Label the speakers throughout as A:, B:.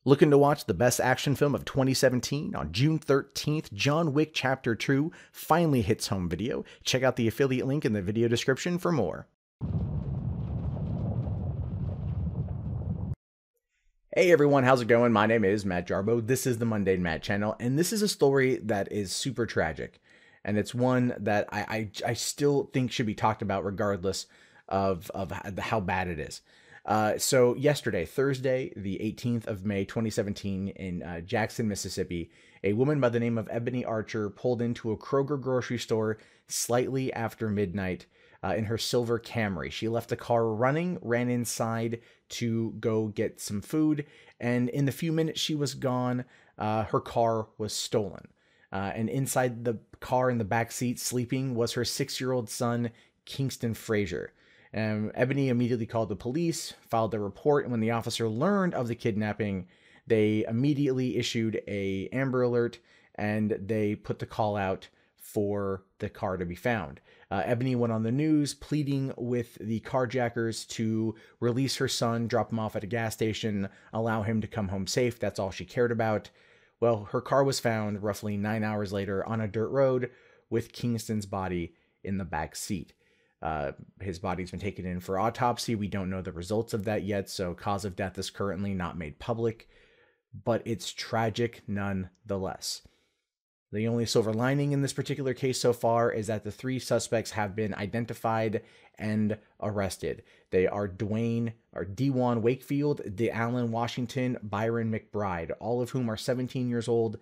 A: Looking to watch the best action film of 2017? On June 13th, John Wick Chapter 2 finally hits home video. Check out the affiliate link in the video description for more. Hey everyone, how's it going? My name is Matt Jarbo. This is the Mundane Matt channel, and this is a story that is super tragic. And it's one that I still think should be talked about regardless of how bad it is. So yesterday, Thursday, the 18th of May, 2017, in Jackson, Mississippi, a woman by the name of Ebony Archer pulled into a Kroger grocery store slightly after midnight in her silver Camry. She left the car running, ran inside to go get some food, and in the few minutes she was gone, her car was stolen. And inside the car in the back seat sleeping was her 6-year-old son, Kingston Frazier. Ebony immediately called the police, filed a report, and when the officer learned of the kidnapping, they immediately issued a Amber Alert, and they put the call out for the car to be found. Ebony went on the news pleading with the carjackers to release her son, drop him off at a gas station, allow him to come home safe. That's all she cared about. Well, her car was found roughly 9 hours later on a dirt road with Kingston's body in the back seat. His body's been taken in for autopsy. We don't know the results of that yet, so cause of death is currently not made public, but it's tragic nonetheless. The only silver lining in this particular case so far is that the 3 suspects have been identified and arrested. They are Dewan Wakefield, DeAllen Washington, Byron McBride, all of whom are 17 years old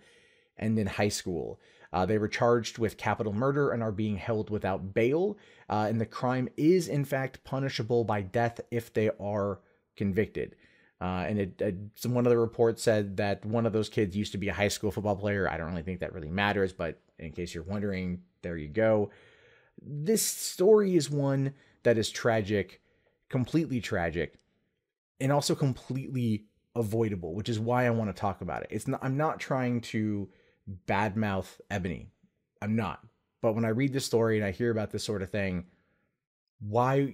A: and in high school. They were charged with capital murder and are being held without bail. And the crime is, in fact, punishable by death if they are convicted. One of the reports said that one of those kids used to be a high school football player. I don't really think that really matters, but in case you're wondering, there you go. This story is one that is tragic, completely tragic, and also completely avoidable, which is why I want to talk about it. I'm not trying to badmouth Ebony. I'm not. But when I read this story and I hear about this sort of thing, why,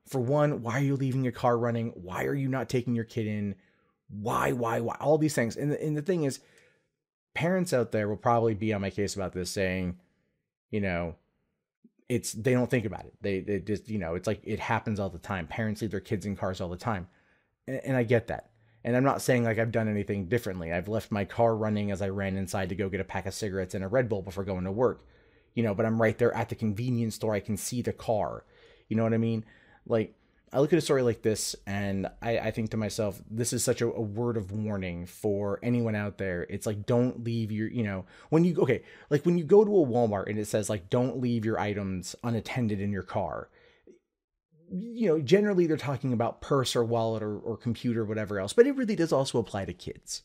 A: for one, why are you leaving your car running? Why are you not taking your kid in? Why? All these things. And the thing is, parents out there will probably be on my case about this saying, they don't think about it. They just, it's like it happens all the time. Parents leave their kids in cars all the time. And I get that. And I'm not saying like I've done anything differently. I've left my car running as I ran inside to go get a pack of cigarettes and a Red Bull before going to work, but I'm right there at the convenience store. I can see the car. You know what I mean? Like, I look at a story like this and I think to myself, this is such a word of warning for anyone out there. It's like, don't leave your, when you go to a Walmart and it says like, don't leave your items unattended in your car. Generally they're talking about purse or wallet or computer, whatever else, but it really does also apply to kids.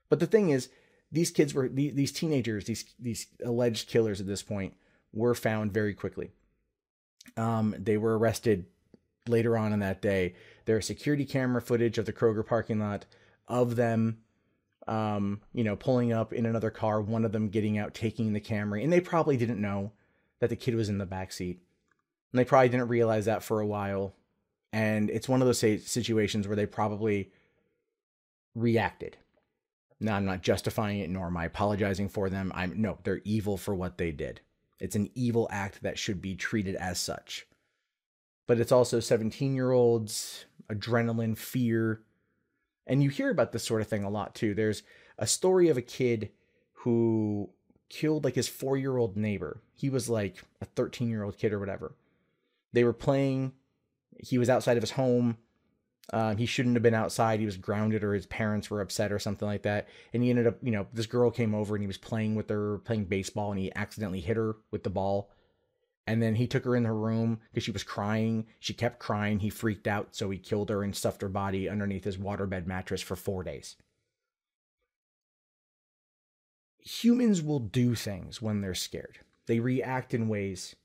A: But the thing is, these kids were, these teenagers, these alleged killers at this point were found very quickly. They were arrested later on in that day. There's security camera footage of the Kroger parking lot of them, pulling up in another car, one of them getting out, taking the Camry, and they probably didn't know that the kid was in the back seat. And they probably didn't realize that for a while. And it's one of those situations where they probably reacted. Now, I'm not justifying it, nor am I apologizing for them. No, they're evil for what they did. It's an evil act that should be treated as such. But it's also 17-year-olds, adrenaline, fear. And you hear about this sort of thing a lot, too. There's a story of a kid who killed like his 4-year-old neighbor. He was like a 13-year-old kid or whatever. They were playing. He was outside of his home. He shouldn't have been outside. He was grounded, or his parents were upset or something like that. And he ended up, this girl came over and he was playing with her, playing baseball, and he accidentally hit her with the ball. And then he took her in her room because she was crying. She kept crying. He freaked out. So he killed her and stuffed her body underneath his waterbed mattress for 4 days. Humans will do things when they're scared. They react in ways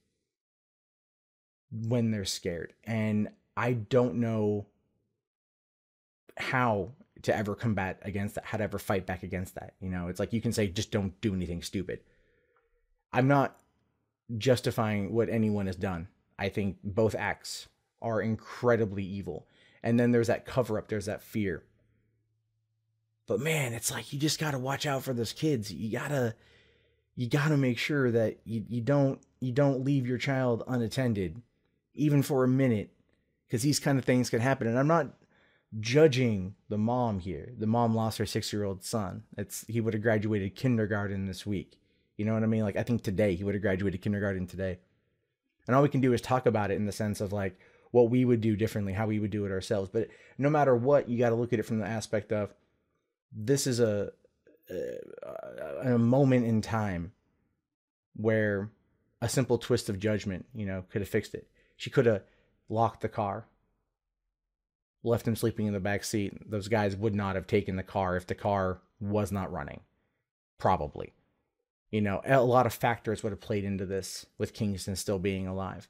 A: when they're scared. And I don't know how to ever combat against that, how to ever fight back against that. It's like you can say, just don't do anything stupid. I'm not justifying what anyone has done. I think both acts are incredibly evil. And then there's that cover up, there's that fear. But man, it's like, you just got to watch out for those kids. You gotta make sure that you don't leave your child unattended, even for a minute, because these kind of things can happen. And I'm not judging the mom here. The mom lost her 6-year-old son. He would have graduated kindergarten this week. You know what I mean? Like, I think today he would have graduated kindergarten today. And all we can do is talk about it in the sense of like what we would do differently, how we would do it ourselves. But no matter what, you got to look at it from the aspect of, this is a moment in time where a simple twist of judgment, could have fixed it. She could have locked the car, left him sleeping in the back seat. Those guys would not have taken the car if the car was not running. Probably. A lot of factors would have played into this with Kingston still being alive.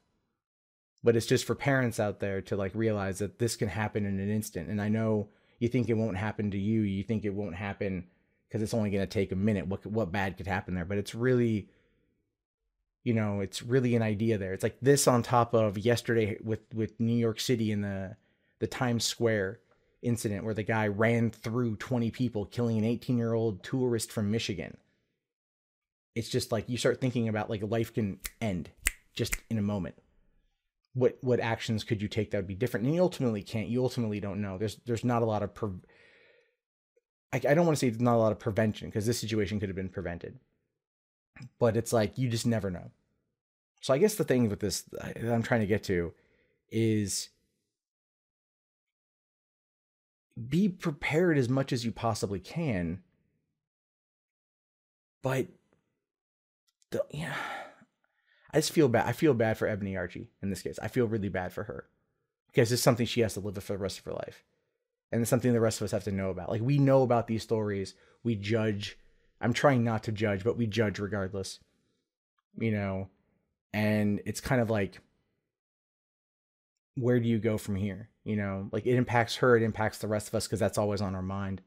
A: But it's just for parents out there to like realize that this can happen in an instant. And I know you think it won't happen to you. You think it won't happen because it's only going to take a minute. What bad could happen there? But it's really, it's really an idea there. It's like this on top of yesterday with New York City in the Times Square incident where the guy ran through 20 people, killing an 18-year-old tourist from Michigan. It's just like you start thinking about like life can end just in a moment. What actions could you take that would be different? And you ultimately can't. You ultimately don't know. There's not a lot of I don't want to say there's not a lot of prevention, because this situation could have been prevented. But it's like you just never know. So I guess the thing with this that I'm trying to get to is be prepared as much as you possibly can. But I just feel bad. I feel bad for Ebony Archie in this case. I feel really bad for her because it's something she has to live with for the rest of her life. And it's something the rest of us have to know about. Like, we know about these stories. We judge. I'm trying not to judge, but we judge regardless. And it's kind of like, where do you go from here? Like, it impacts her. It impacts the rest of us because that's always on our mind.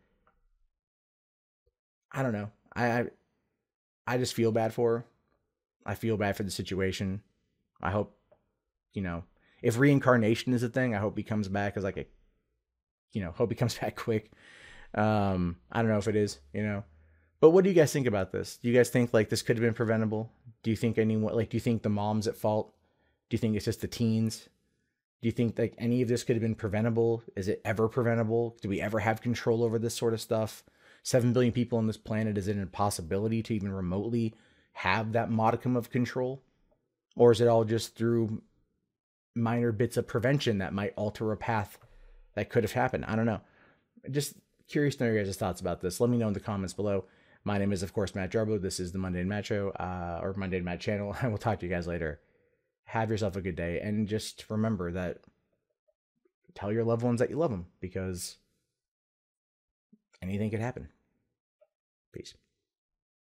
A: I don't know. I just feel bad for her. I feel bad for the situation. I hope, if reincarnation is a thing, I hope he comes back as like hope he comes back quick. I don't know if it is, but what do you guys think about this? Do you guys think like this could have been preventable? Do you think do you think the mom's at fault? Do you think it's just the teens? Do you think like any of this could have been preventable? Is it ever preventable? Do we ever have control over this sort of stuff? 7 billion people on this planet. Is it an impossibility to even remotely have that modicum of control? Or is it all just through minor bits of prevention that might alter a path that could have happened? I don't know. Just curious to know your guys' thoughts about this. Let me know in the comments below. My name is, of course, Matt Jarbo. This is the Mundane Matt Show, or Mundane Matt channel. I will talk to you guys later. Have yourself a good day. And just remember that tell your loved ones that you love them, because anything could happen. Peace.